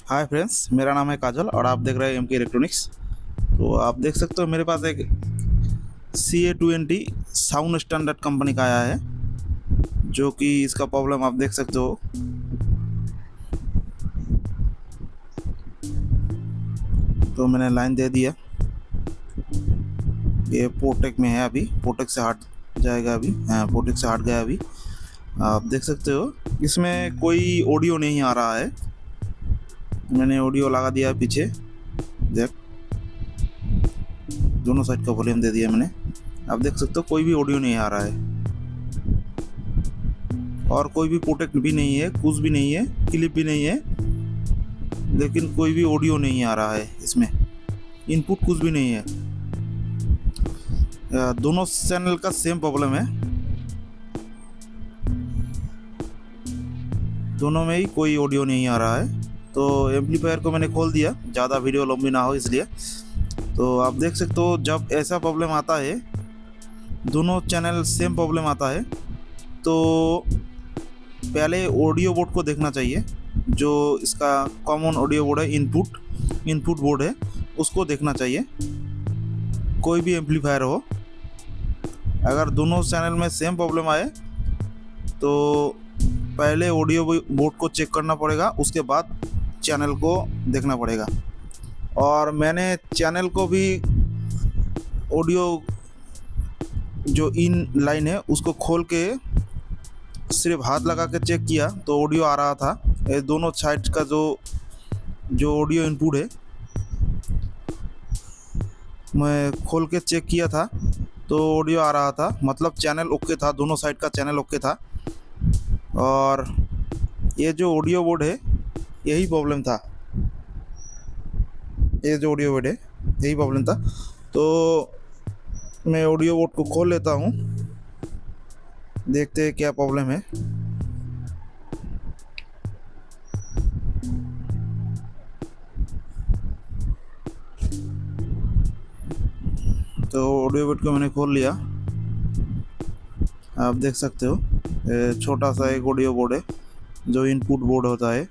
Hi friends, मेरा नाम है काजल और आप देख रहे हैं एम के इलेक्ट्रॉनिक्स। तो आप देख सकते हो मेरे पास एक CA20 साउंड स्टैंडर्ड कंपनी का आया है, जो कि इसका प्रॉब्लम आप देख सकते हो। तो मैंने लाइन दे दिया, ये पोर्टेक में है, अभी पोर्टेक से हट जाएगा। अभी हाँ, पोर्टेक से हट गया। अभी आप देख सकते हो इसमें कोई ऑडियो नहीं आ रहा है। मैंने ऑडियो लगा दिया है पीछे, देख दोनों साइड का वॉल्यूम दे दिया मैंने। आप देख सकते हो कोई भी ऑडियो नहीं आ रहा है और कोई भी प्रोटेक्ट भी नहीं है, कुछ भी नहीं है, क्लिप भी नहीं है, लेकिन कोई भी ऑडियो नहीं आ रहा है। इसमें इनपुट कुछ भी नहीं है। दोनों चैनल का सेम प्रॉब्लम है, दोनों में ही कोई ऑडियो नहीं आ रहा है। तो एम्पलीफायर को मैंने खोल दिया, ज़्यादा वीडियो लंबी ना हो इसलिए। तो आप देख सकते हो जब ऐसा प्रॉब्लम आता है, दोनों चैनल सेम प्रॉब्लम आता है, तो पहले ऑडियो बोर्ड को देखना चाहिए। जो इसका कॉमन ऑडियो बोर्ड है, इनपुट बोर्ड है, उसको देखना चाहिए। कोई भी एम्पलीफायर हो, अगर दोनों चैनल में सेम प्रॉब्लम आए तो पहले ऑडियो बोर्ड को चेक करना पड़ेगा, उसके बाद चैनल को देखना पड़ेगा। और मैंने चैनल को भी ऑडियो जो इन लाइन है उसको खोल के सिर्फ हाथ लगा के चेक किया तो ऑडियो आ रहा था। ये दोनों साइड का जो ऑडियो इनपुट है, मैं खोल के चेक किया था तो ऑडियो आ रहा था, मतलब चैनल ओके था, दोनों साइड का चैनल ओके था। और ये जो ऑडियो बोर्ड है यही प्रॉब्लम था, ये जो ऑडियो बोर्ड है यही प्रॉब्लम था। तो मैं ऑडियो बोर्ड को खोल लेता हूँ, देखते हैं क्या प्रॉब्लम है। तो ऑडियो बोर्ड को मैंने खोल लिया, आप देख सकते हो छोटा सा एक ऑडियो बोर्ड है जो इनपुट बोर्ड होता है।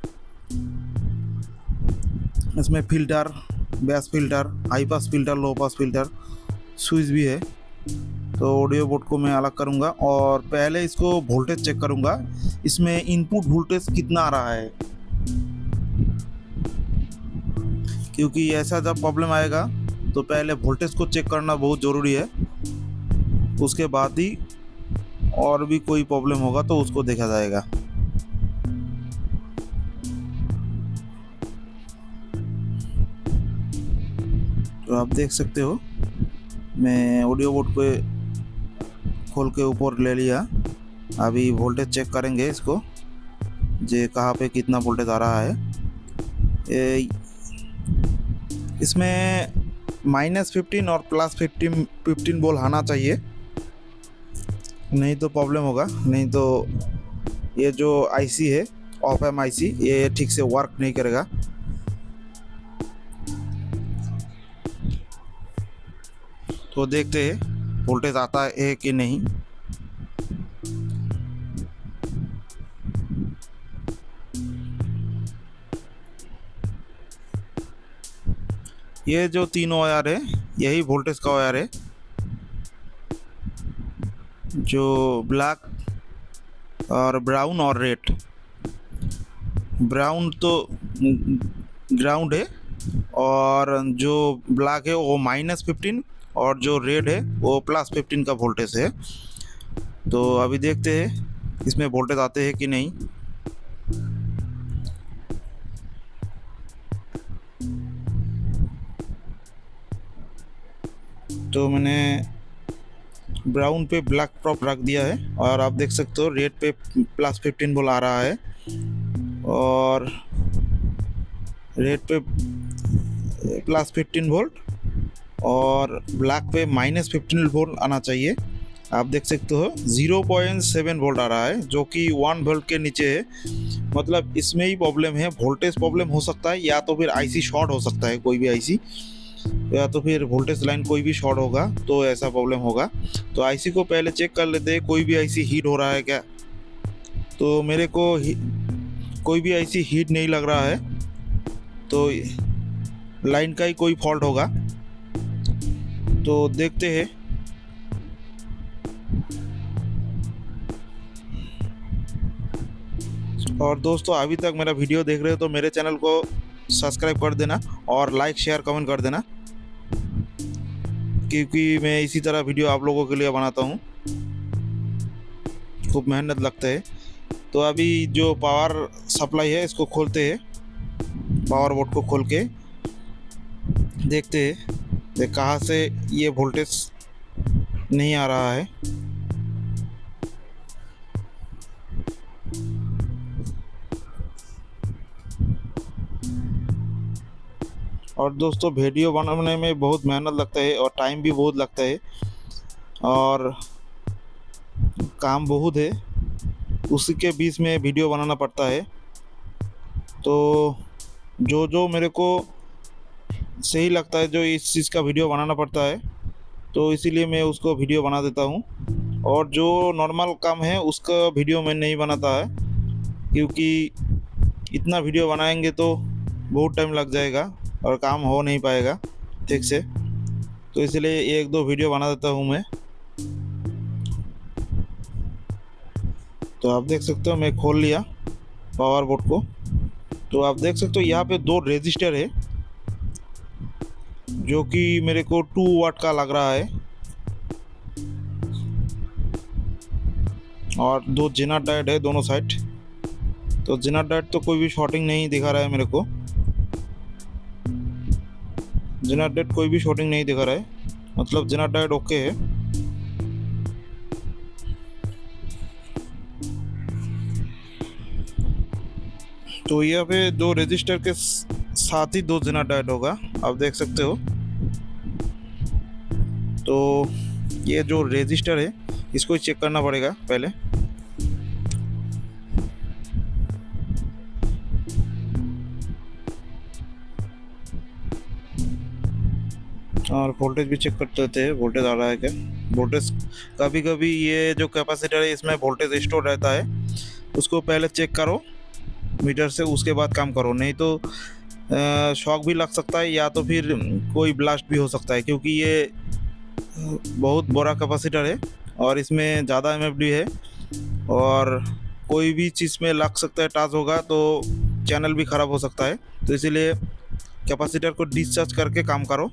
इसमें filter, bass filter, high pass filter, low pass filter, switch भी है। तो ऑडियो बोर्ड को मैं अलग करूँगा और पहले इसको वोल्टेज चेक करूँगा, इसमें इनपुट वोल्टेज कितना आ रहा है, क्योंकि ऐसा जब प्रॉब्लम आएगा तो पहले वोल्टेज को चेक करना बहुत ज़रूरी है। उसके बाद ही और भी कोई प्रॉब्लम होगा तो उसको देखा जाएगा। तो आप देख सकते हो मैं ऑडियो बोर्ड को खोल के ऊपर ले लिया। अभी वोल्टेज चेक करेंगे इसको, जे कहाँ पे कितना वोल्टेज आ रहा है। इसमें -15 और +15 वोल्ट आना चाहिए, नहीं तो प्रॉब्लम होगा। नहीं तो ये जो आईसी है, ऑप एम आईसी, ये ठीक से वर्क नहीं करेगा। तो देखते हैं वोल्टेज आता है कि नहीं। ये जो तीनों वायर है यही वोल्टेज का वायर है, जो ब्लैक और ब्राउन और रेड। ब्राउन तो ग्राउंड है और जो ब्लैक है वो -15 और जो रेड है वो +15 का वोल्टेज है। तो अभी देखते हैं इसमें वोल्टेज आते हैं कि नहीं। तो मैंने ब्राउन पे ब्लैक प्रॉप रख दिया है और आप देख सकते हो रेड पे +15 वोल्ट आ रहा है और रेड पे +15 वोल्ट और ब्लैक पे -15 वोल्ट आना चाहिए। आप देख सकते हो 0.7 वोल्ट आ रहा है, जो कि 1 वोल्ट के नीचे है। मतलब इसमें ही प्रॉब्लम है, वोल्टेज प्रॉब्लम हो सकता है, या तो फिर आईसी शॉर्ट हो सकता है, कोई भी आईसी, या तो फिर वोल्टेज लाइन कोई भी शॉर्ट होगा तो ऐसा प्रॉब्लम होगा। तो आईसी को पहले चेक कर लेते हैं, कोई भी आईसी हीट हो रहा है क्या। तो मेरे को कोई भी आईसी हीट नहीं लग रहा है, तो लाइन का ही कोई फॉल्ट होगा। तो देखते हैं। और दोस्तों अभी तक मेरा वीडियो देख रहे हो तो मेरे चैनल को सब्सक्राइब कर देना और लाइक शेयर कमेंट कर देना, क्योंकि मैं इसी तरह वीडियो आप लोगों के लिए बनाता हूँ। खूब मेहनत लगता है। तो अभी जो पावर सप्लाई है इसको खोलते हैं, पावर बोर्ड को खोल के देखते हैं कहाँ से ये वोल्टेज नहीं आ रहा है। और दोस्तों वीडियो बनाने में बहुत मेहनत लगता है और टाइम भी बहुत लगता है और काम बहुत है, उसी के बीच में वीडियो बनाना पड़ता है। तो जो मेरे को सही लगता है, जो इस चीज़ का वीडियो बनाना पड़ता है, तो इसीलिए मैं उसको वीडियो बना देता हूँ। और जो नॉर्मल काम है उसका वीडियो मैं नहीं बनाता है, क्योंकि इतना वीडियो बनाएंगे तो बहुत टाइम लग जाएगा और काम हो नहीं पाएगा ठीक से। तो इसलिए एक दो वीडियो बना देता हूँ मैं। तो आप देख सकते हो मैं खोल लिया पावर बोर्ड को। तो आप देख सकते हो यहाँ पे दो रेजिस्टर है जो कि मेरे को 2 वाट का लग रहा है, और दो जेनर डायोड है दोनों साइड। तो जेनर डायोड तो कोई भी शॉर्टिंग नहीं दिखा रहा है मेरे को, जेनर डायोड कोई भी शॉर्टिंग नहीं दिखा रहा है, मतलब जेनर डायोड ओके है। तो यहाँ पे दो रजिस्टर के साथ ही दो जेनर डायोड होगा, आप देख सकते हो। तो ये जो रजिस्टर है इसको चेक करना पड़ेगा पहले। और वोल्टेज भी चेक करते रहते हैं, वोल्टेज आ रहा है क्या। वोल्टेज कभी कभी ये जो कैपेसिटर है इसमें वोल्टेज स्टोर रहता है, उसको पहले चेक करो मीटर से, उसके बाद काम करो, नहीं तो शॉक भी लग सकता है या तो फिर कोई ब्लास्ट भी हो सकता है, क्योंकि ये बहुत बड़ा कैपेसिटर है और इसमें ज़्यादा एमएफडी है और कोई भी चीज़ में लग सकता है, टच होगा तो चैनल भी ख़राब हो सकता है। तो इसीलिए कैपेसिटर को डिस्चार्ज करके काम करो।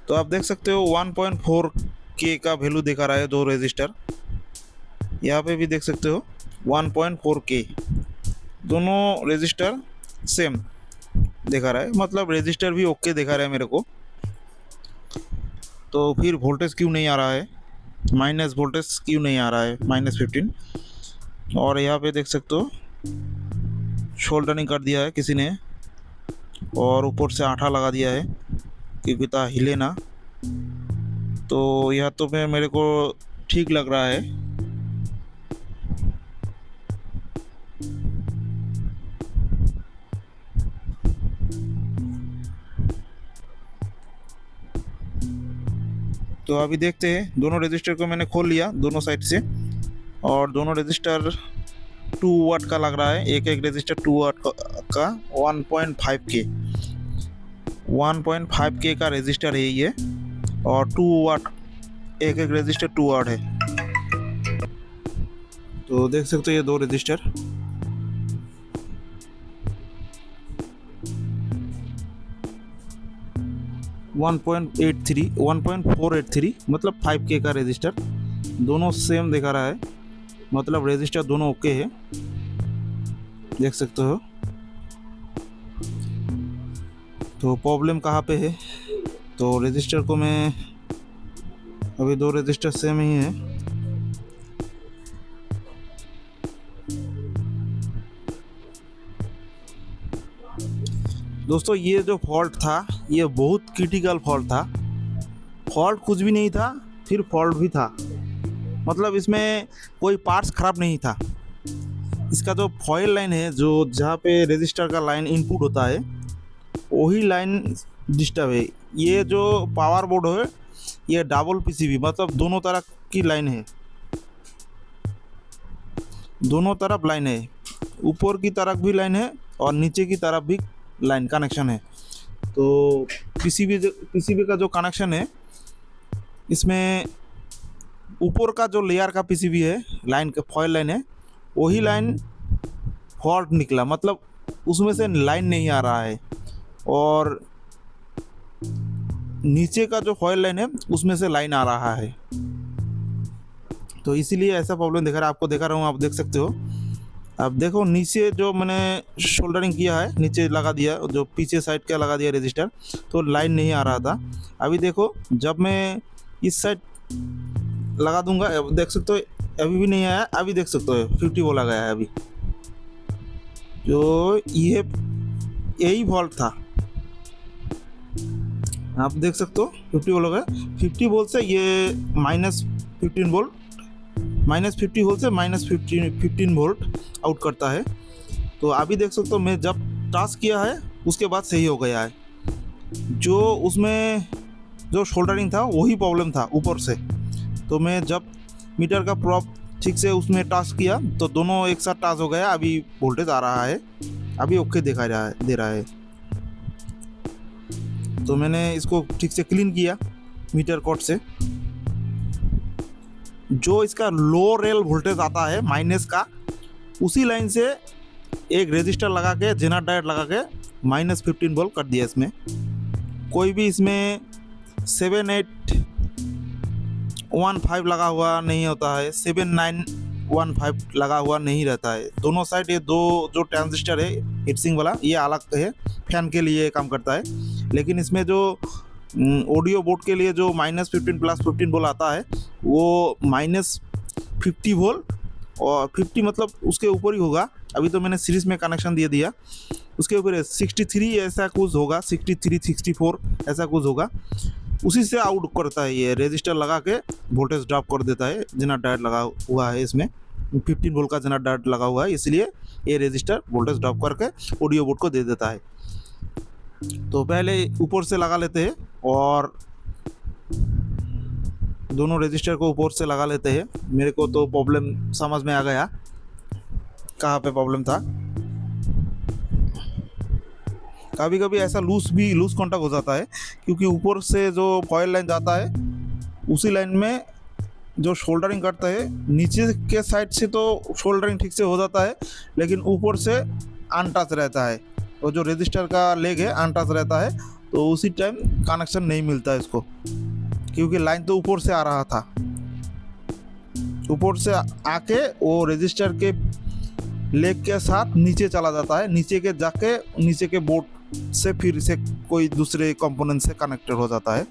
तो आप देख सकते हो 1.4 के का वैल्यू दिखा रहा है दो रजिस्टर, यहाँ पे भी देख सकते हो 1.4 के, दोनों रजिस्टर सेम दिखा रहा है, मतलब रजिस्टर भी ओके दिखा रहा है मेरे को। तो फिर वोल्टेज क्यों नहीं आ रहा है, माइनस वोल्टेज क्यों नहीं आ रहा है, -15। और यहाँ पे देख सकते हो शोल्डरिंग कर दिया है किसी ने और ऊपर से आठा लगा दिया है क्योंकि ता हिले ना। तो यह तो मेरे को ठीक लग रहा है। तो अभी देखते हैं, दोनों रजिस्टर को मैंने खोल लिया दोनों साइड से, और दोनों रजिस्टर 2 वाट का लग रहा है, एक एक रजिस्टर 2 वाट का 1.5 के का रजिस्टर है ये, और 2 वाट, एक एक रजिस्टर 2 वाट है। तो देख सकते हो ये दो रजिस्टर, वन 1.483 मतलब 5K का रजिस्टर, दोनों सेम दिखा रहा है, मतलब रजिस्टर दोनों ओके है, देख सकते हो। तो प्रॉब्लम कहाँ पे है, तो रजिस्टर को मैं अभी दो रजिस्टर सेम ही है। दोस्तों ये जो फॉल्ट था ये बहुत क्रिटिकल फॉल्ट था, फॉल्ट कुछ भी नहीं था फिर फॉल्ट भी था, मतलब इसमें कोई पार्ट्स ख़राब नहीं था। इसका जो फॉयल लाइन है, जो जहाँ पे रजिस्टर का लाइन इनपुट होता है वही लाइन डिस्टर्ब है। ये जो पावर बोर्ड है ये डबल पीसीबी, मतलब दोनों तरफ की लाइन है, दोनों तरफ लाइन है, ऊपर की तरफ भी लाइन है और नीचे की तरफ भी लाइन कनेक्शन है। तो पीसीबी का जो कनेक्शन है, इसमें ऊपर का जो लेयर का पीसीबी है, लाइन का फॉयल लाइन है, वही लाइन फॉल्ट निकला, मतलब उसमें से लाइन नहीं आ रहा है। और नीचे का जो फॉयल लाइन है उसमें से लाइन आ रहा है। तो इसीलिए ऐसा प्रॉब्लम दिखा रहा है, आपको दिखा रहा हूँ, आप देख सकते हो। अब देखो नीचे जो मैंने शोल्डरिंग किया है, नीचे लगा दिया, जो पीछे साइड का लगा दिया रजिस्टर, तो लाइन नहीं आ रहा था। अभी देखो जब मैं इस साइड लगा दूंगा, देख सकते हो अभी भी नहीं आया। अभी देख सकते हो 50 बोला गया है अभी। जो ये यही फॉल्ट था, आप देख सकते हो 50 वोल्ट हो गया। 50 वोल्ट से ये -15 वोल्ट, -50 वोल्ट से -15 वोल्ट आउट करता है। तो अभी देख सकते हो मैं जब टास्क किया है उसके बाद सही हो गया है। जो उसमें जो शोल्डरिंग था वही प्रॉब्लम था ऊपर से। तो मैं जब मीटर का प्रॉप ठीक से उसमें टास्क किया तो दोनों एक साथ टास्क हो गया। अभी वोल्टेज आ रहा है, अभी ओके दिखा रहा है, दे रहा है। तो मैंने इसको ठीक से क्लीन किया मीटर कोड से। जो इसका लो रेल वोल्टेज आता है माइनस का, उसी लाइन से एक रेजिस्टर लगा के, जेनर डायोड लगा के -15 वोल्ट कर दिया इसमें। कोई भी इसमें 7815 लगा हुआ नहीं होता है, 7915 लगा हुआ नहीं रहता है। दोनों साइड ये दो जो ट्रांजिस्टर है हीटसिंक वाला, ये अलग है, फैन के लिए काम करता है। लेकिन इसमें जो ऑडियो बोर्ड के लिए जो -15 +15 वोल्ट आता है, वो -50 वोल्ट, और 50 मतलब उसके ऊपर ही होगा। अभी तो मैंने सीरीज में कनेक्शन दे दिया, उसके ऊपर 63 ऐसा कुछ होगा, 63 64 ऐसा कुछ होगा। उसी से आउट करता है, ये रेजिस्टर लगा के वोल्टेज ड्रॉप कर देता है। जेनर डायोड लगा हुआ है इसमें, 15 वोल्ट का जेनर डायोड लगा हुआ है, इसलिए ये रेजिस्टर वोल्टेज ड्रॉप करके ऑडियो बोर्ड को दे देता है। तो पहले ऊपर से लगा लेते हैं और दोनों रजिस्टर को ऊपर से लगा लेते हैं। मेरे को तो प्रॉब्लम समझ में आ गया कहाँ पे प्रॉब्लम था। कभी कभी ऐसा लूज कॉन्टैक्ट हो जाता है, क्योंकि ऊपर से जो फॉयल लाइन जाता है उसी लाइन में जो शोल्डरिंग करता है, नीचे के साइड से तो शोल्डरिंग ठीक से हो जाता है, लेकिन ऊपर से अनटच रहता है। और जो रजिस्टर का लेग है अनटच रहता है, तो उसी टाइम कनेक्शन नहीं मिलता है इसको, क्योंकि लाइन तो ऊपर से आ रहा था। ऊपर से आके वो रजिस्टर के लेग के साथ नीचे चला जाता है, नीचे के जाके नीचे के बोर्ड से फिर से कोई दूसरे कंपोनेंट से कनेक्टेड हो जाता है।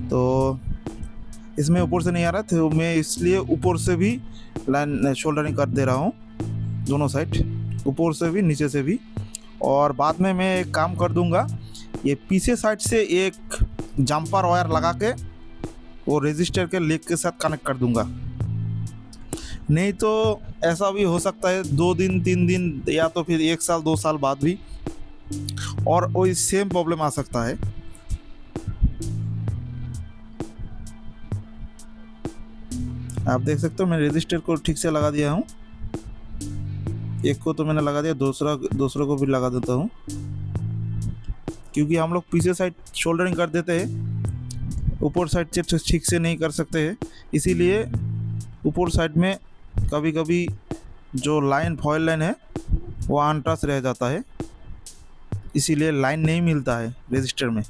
तो इसमें ऊपर से नहीं आ रहा, तो मैं इसलिए ऊपर से भी लाइन शोल्डरिंग कर दे रहा हूँ, दोनों साइड, ऊपर से भी नीचे से भी। और बाद में मैं एक काम कर दूंगा, ये पीछे साइड से एक जंपर वायर लगा के वो रजिस्टर के लेग के साथ कनेक्ट कर दूंगा। नहीं तो ऐसा भी हो सकता है 2 दिन 3 दिन या तो फिर 1 साल 2 साल बाद भी और वही सेम प्रॉब्लम आ सकता है। आप देख सकते हो मैं रजिस्टर को ठीक से लगा दिया हूँ। एक को तो मैंने लगा दिया, दूसरों को भी लगा देता हूँ, क्योंकि हम लोग पीछे साइड शोल्डरिंग कर देते हैं, ऊपर साइड से ठीक से नहीं कर सकते हैं। इसीलिए ऊपर साइड में कभी कभी जो लाइन फॉयल लाइन है वो अनटच रह जाता है, इसीलिए लाइन नहीं मिलता है रजिस्टर में,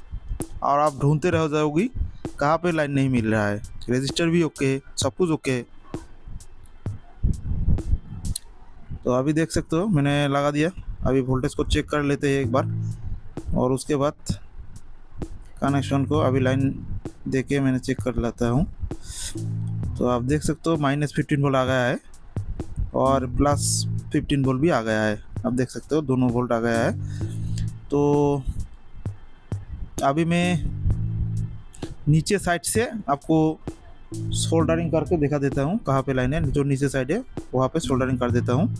और आप ढूंढते रह जाओगी कहाँ पे लाइन नहीं मिल रहा है। रजिस्टर भी ओके है, सब कुछ ओके है। तो अभी देख सकते हो मैंने लगा दिया। अभी वोल्टेज को चेक कर लेते हैं एक बार, और उसके बाद कनेक्शन को अभी लाइन देके मैंने चेक कर लेता हूँ। तो आप देख सकते हो -15 वोल्ट आ गया है और +15 वोल्ट भी आ गया है। आप देख सकते हो दोनों वोल्ट आ गया है। तो अभी मैं नीचे साइड से आपको सोल्डरिंग करके दिखा देता हूँ, कहाँ पे लाइन है। जो नीचे साइड है वहाँ पे सोल्डरिंग कर देता हूँ,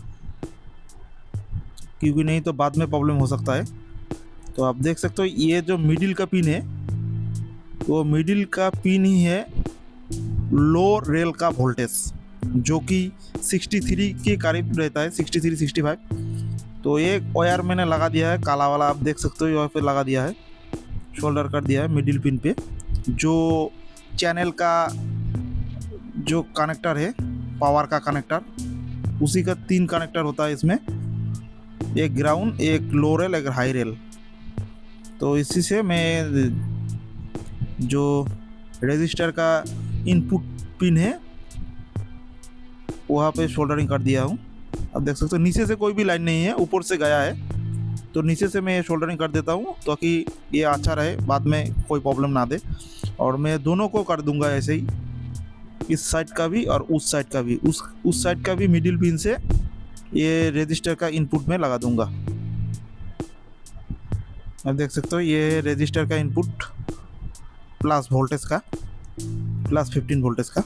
क्योंकि नहीं तो बाद में प्रॉब्लम हो सकता है। तो आप देख सकते हो ये जो मिडिल का पिन है, वो मिडिल का पिन ही है लो रेल का वोल्टेज, जो कि 63 के करीब रहता है, 63 65। तो एक वायर मैंने लगा दिया है, काला वाला आप देख सकते हो, यहाँ पे लगा दिया है, शोल्डर कर दिया है मिडिल पिन पे। जो चैनल का जो कनेक्टर है, पावर का कनेक्टर, उसी का 3 कनेक्टर होता है इसमें, एक ग्राउंड, एक लो रेल, एक हाई रेल। तो इसी से मैं जो रजिस्टर का इनपुट पिन है वहाँ पे सोल्डरिंग कर दिया हूँ। अब देख सकते हो नीचे से कोई भी लाइन नहीं है, ऊपर से गया है, तो नीचे से मैं सोल्डरिंग कर देता हूँ ताकि ये अच्छा रहे, बाद में कोई प्रॉब्लम ना दे। और मैं दोनों को कर दूंगा ऐसे ही, इस साइड का भी और उस साइड का भी, उस साइड का भी मिडिल पिन से ये रजिस्टर का इनपुट में लगा दूंगा। अब देख सकते हो ये रजिस्टर का इनपुट प्लस वोल्टेज का, प्लस 15 वोल्टेज का।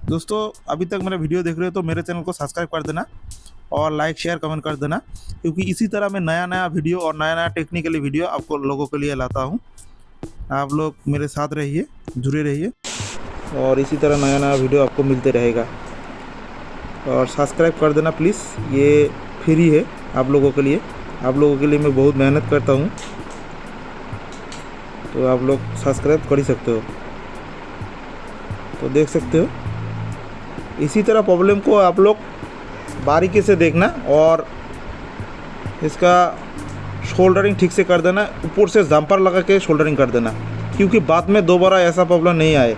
दोस्तों अभी तक मेरा वीडियो देख रहे हो तो मेरे चैनल को सब्सक्राइब कर देना और लाइक शेयर कमेंट कर देना, क्योंकि इसी तरह मैं नया नया वीडियो और नया नया टेक्निकली वीडियो आपको लोगों के लिए लाता हूँ। आप लोग मेरे साथ रहिए, जुड़े रहिए, और इसी तरह नया नया वीडियो आपको मिलते रहेगा। और सब्सक्राइब कर देना प्लीज़, ये फ्री है आप लोगों के लिए। आप लोगों के लिए मैं बहुत मेहनत करता हूँ, तो आप लोग सब्सक्राइब कर ही सकते हो। तो देख सकते हो इसी तरह प्रॉब्लम को आप लोग बारीकी से देखना और इसका शोल्डरिंग ठीक से कर देना, ऊपर से जंपर लगा के शोल्डरिंग कर देना, क्योंकि बाद में दोबारा ऐसा प्रॉब्लम नहीं आए।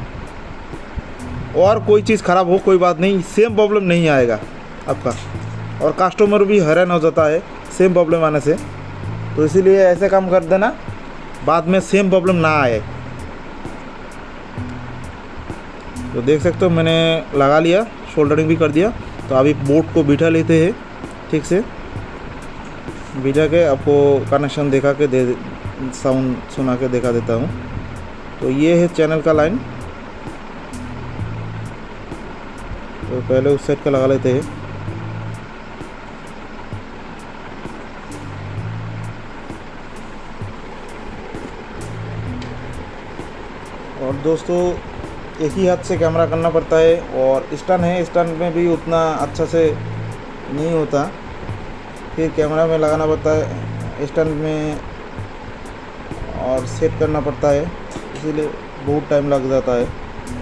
और कोई चीज़ ख़राब हो कोई बात नहीं, सेम प्रॉब्लम नहीं आएगा आपका, और कस्टमर भी हैरान हो जाता है सेम प्रॉब्लम आने से। तो इसीलिए ऐसे काम कर देना, बाद में सेम प्रॉब्लम ना आए। तो देख सकते हो मैंने लगा लिया, शोल्डरिंग भी कर दिया। तो अभी बोर्ड को बिठा लेते हैं, ठीक से बिठा के आपको कनेक्शन दिखा के साउंड सुना के दिखा देता हूँ। तो ये है चैनल का लाइन, तो पहले उस साइड का लगा लेते हैं। और दोस्तों एक ही हाथ से कैमरा करना पड़ता है, और स्टैंड है, स्टैंड में भी उतना अच्छा से नहीं होता, फिर कैमरा में लगाना पड़ता है स्टैंड में और सेट करना पड़ता है, इसीलिए बहुत टाइम लग जाता है।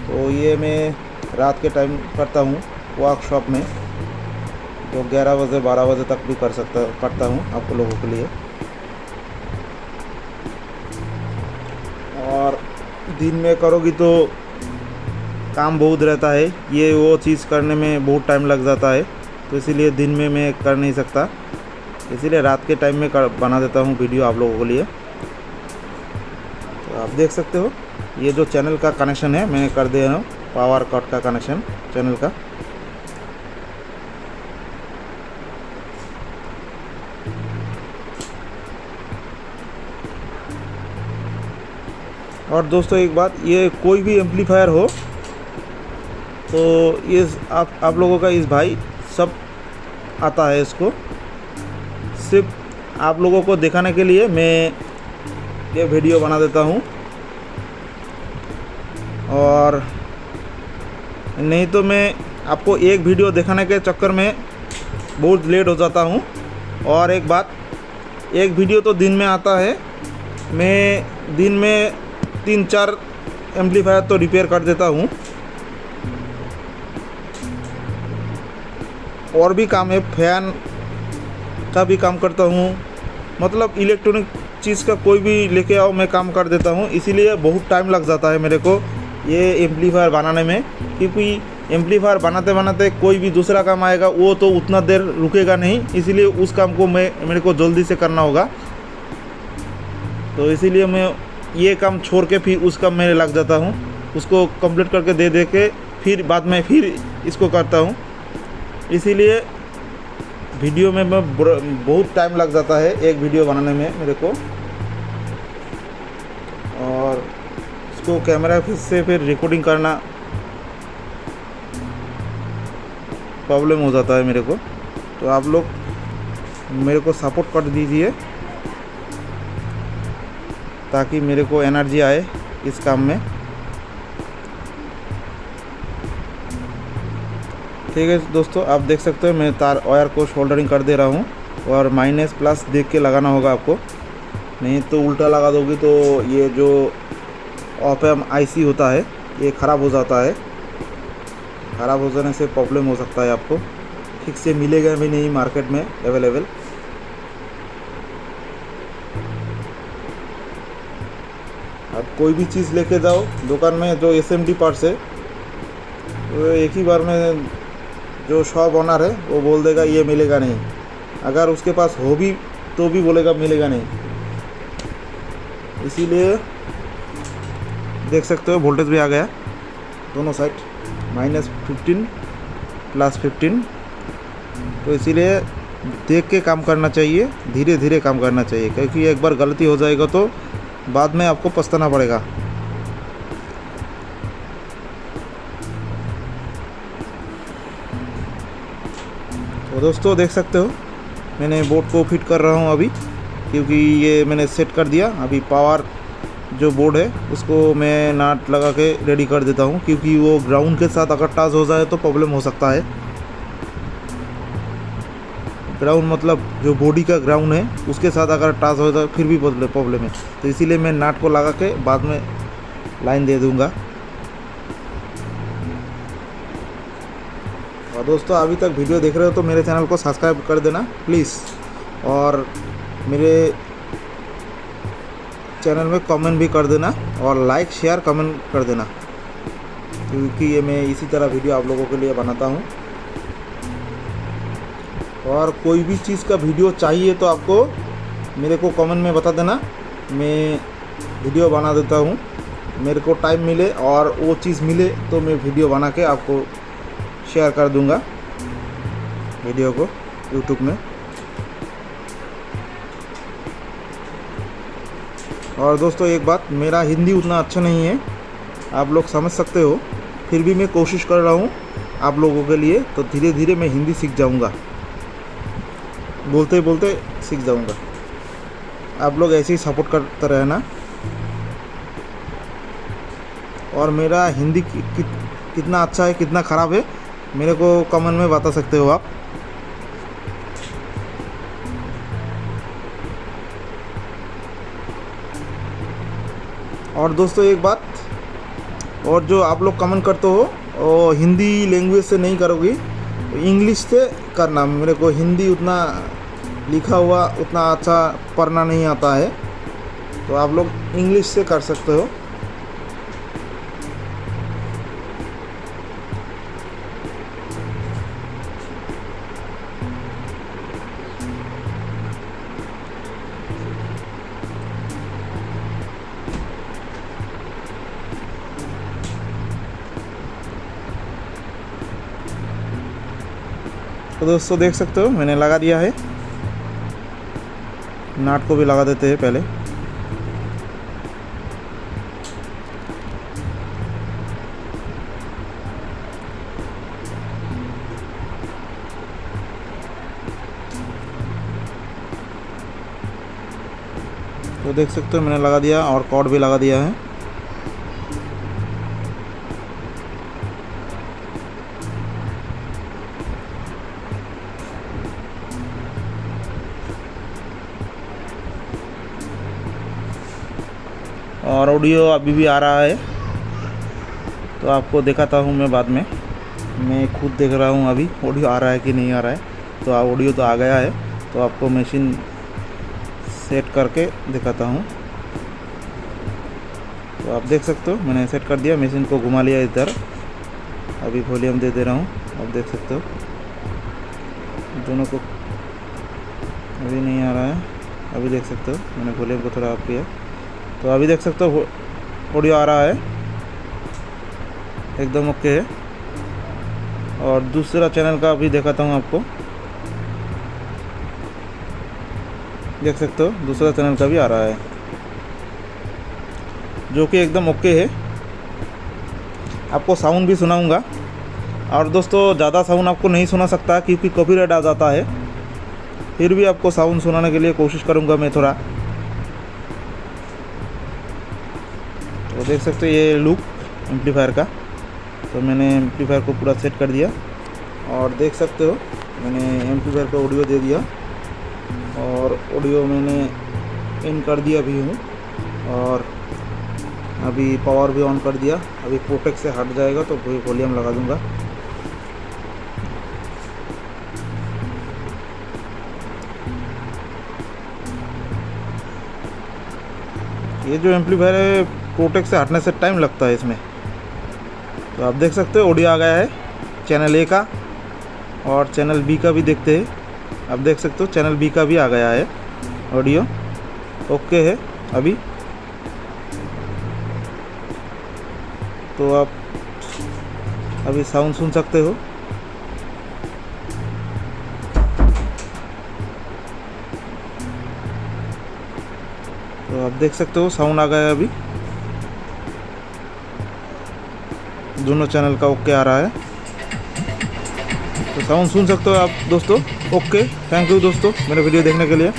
तो ये मैं रात के टाइम करता हूँ वर्कशॉप में, तो 11 बजे 12 बजे तक भी करता हूँ आप लोगों के लिए। और दिन में करोगी तो काम बहुत रहता है, ये वो चीज़ करने में बहुत टाइम लग जाता है, तो इसीलिए दिन में मैं कर नहीं सकता, इसीलिए रात के टाइम में बना देता हूँ वीडियो आप लोगों के लिए। तो आप देख सकते हो ये जो चैनल का कनेक्शन है मैं कर दिया हूँ, पावर कट का कनेक्शन चैनल का। और दोस्तों एक बात, ये कोई भी एम्पलीफायर हो तो ये आप लोगों का इस भाई सब आता है, इसको सिर्फ आप लोगों को दिखाने के लिए मैं ये वीडियो बना देता हूँ, और नहीं तो मैं आपको एक वीडियो दिखाने के चक्कर में बहुत लेट हो जाता हूँ। और एक बात, एक वीडियो तो दिन में आता है, मैं दिन में 3-4 एम्पलीफायर तो रिपेयर कर देता हूँ। और भी काम है, फैन का भी काम करता हूँ, मतलब इलेक्ट्रॉनिक चीज़ का कोई भी लेके आओ मैं काम कर देता हूँ। इसीलिए बहुत टाइम लग जाता है मेरे को ये एम्पलीफायर बनाने में, क्योंकि एम्पलीफायर बनाते बनाते कोई भी दूसरा काम आएगा वो तो उतना देर रुकेगा नहीं, इसीलिए उस काम को मेरे को जल्दी से करना होगा। तो इसीलिए मैं ये काम छोड़ के फिर उस काम में लग जाता हूँ, उसको कंप्लीट करके दे के फिर बाद में फिर इसको करता हूँ। इसीलिए वीडियो में मैं बहुत टाइम लग जाता है एक वीडियो बनाने में मेरे को, और इसको कैमरा से फिर रिकॉर्डिंग करना प्रॉब्लम हो जाता है मेरे को। तो आप लोग मेरे को सपोर्ट कर दीजिए ताकि मेरे को एनर्जी आए इस काम में। ठीक है दोस्तों, आप देख सकते हो मैं तार वायर को सोल्डरिंग कर दे रहा हूँ, और माइनस प्लस देख के लगाना होगा आपको, नहीं तो उल्टा लगा दोगे तो ये जो ऑप एम्प आईसी होता है ये ख़राब हो जाता है। ख़राब हो जाने से प्रॉब्लम हो सकता है, आपको ठीक से मिलेगा भी नहीं मार्केट में अवेलेबल। आप कोई भी चीज़ लेके जाओ दुकान में जो एसएमडी पार्ट्स है, तो एक ही बार में जो शॉप ओनर है वो बोल देगा ये मिलेगा नहीं, अगर उसके पास हो भी तो भी बोलेगा मिलेगा नहीं। इसीलिए देख सकते हो वोल्टेज भी आ गया दोनों साइड, -15 +15। तो इसीलिए देख के काम करना चाहिए, धीरे धीरे काम करना चाहिए, क्योंकि एक बार गलती हो जाएगा तो बाद में आपको पछताना पड़ेगा। तो दोस्तों देख सकते हो मैंने बोर्ड को फिट कर रहा हूँ अभी, क्योंकि ये मैंने सेट कर दिया। अभी पावर जो बोर्ड है उसको मैं नाट लगा के रेडी कर देता हूँ, क्योंकि वो ग्राउंड के साथ अगर टच हो जाए तो प्रॉब्लम हो सकता है। ग्राउंड मतलब जो बॉडी का ग्राउंड है उसके साथ अगर टच हो जाए फिर भी प्रॉब्लम है, तो इसीलिए मैं नाट को लगा के बाद में लाइन दे दूँगा। और दोस्तों अभी तक वीडियो देख रहे हो तो मेरे चैनल को सब्सक्राइब कर देना प्लीज़, और मेरे चैनल में कमेंट भी कर देना, और लाइक शेयर कमेंट कर देना, क्योंकि ये मैं इसी तरह वीडियो आप लोगों के लिए बनाता हूँ। और कोई भी चीज़ का वीडियो चाहिए तो आपको मेरे को कमेंट में बता देना, मैं वीडियो बना देता हूँ। मेरे को टाइम मिले और वो चीज़ मिले तो मैं वीडियो बना के आपको शेयर कर दूंगा वीडियो को यूट्यूब में। और दोस्तों एक बात, मेरा हिंदी उतना अच्छा नहीं है, आप लोग समझ सकते हो, फिर भी मैं कोशिश कर रहा हूँ आप लोगों के लिए, तो धीरे धीरे मैं हिंदी सीख जाऊँगा, बोलते बोलते सीख जाऊँगा। आप लोग ऐसे ही सपोर्ट करते रहना। और मेरा हिंदी कितना अच्छा है कितना ख़राब है मेरे को कमेंट में बता सकते हो आप। और दोस्तों एक बात और, जो आप लोग कमेंट करते हो वो हिंदी लैंग्वेज से नहीं करोगे, इंग्लिश से करना। मेरे को हिंदी उतना लिखा हुआ उतना अच्छा पढ़ना नहीं आता है, तो आप लोग इंग्लिश से कर सकते हो। तो दोस्तों देख सकते हो मैंने लगा दिया है, नाट को भी लगा देते हैं पहले। तो देख सकते हो मैंने लगा दिया और कॉर्ड भी लगा दिया है। और ऑडियो अभी भी आ रहा है, तो आपको दिखाता हूँ मैं बाद में। मैं खुद देख रहा हूँ अभी ऑडियो आ रहा है कि नहीं आ रहा है। तो ऑडियो तो आ गया है, तो आपको मशीन सेट करके दिखाता हूँ। तो आप देख सकते हो मैंने सेट कर दिया, मशीन को घुमा लिया इधर। अभी वॉल्यूम दे दे रहा हूँ, आप देख सकते हो दोनों को। अभी नहीं आ रहा है, अभी देख सकते हो मैंने वॉल्यूम को थोड़ा अप किया, तो अभी देख सकते हो ऑडियो आ रहा है, एकदम ओके है। और दूसरा चैनल का भी दिखाता हूँ आपको, देख सकते हो दूसरा चैनल का भी आ रहा है, जो कि एकदम ओके है। आपको साउंड भी सुनाऊंगा। और दोस्तों ज़्यादा साउंड आपको नहीं सुना सकता क्योंकि कॉपीराइट आ जाता है, फिर भी आपको साउंड सुनाने के लिए कोशिश करूंगा मैं थोड़ा। तो देख सकते हो ये लुक एम्पलीफायर का, तो मैंने एम्पलीफायर को पूरा सेट कर दिया और देख सकते हो मैंने एम्पलीफायर का ऑडियो दे दिया और ऑडियो मैंने इन कर दिया भी हूँ और अभी पावर भी ऑन कर दिया। अभी प्रोटेक्ट से हट जाएगा तो वॉल्यूम लगा दूंगा। ये जो एम्पलीफायर है प्रोटेक्ट से हटने से टाइम लगता है इसमें। तो आप देख सकते हो ऑडियो आ गया है चैनल ए का और चैनल बी का भी देखते हैं। आप देख सकते हो चैनल बी का भी आ गया है ऑडियो, ओके है अभी। तो आप अभी साउंड सुन सकते हो। तो आप देख सकते हो साउंड आ गया है अभी, दोनों चैनल का ओके आ रहा है। तो साउंड सुन सकते हो आप दोस्तों। ओके, थैंक यू दोस्तों मेरे वीडियो देखने के लिए।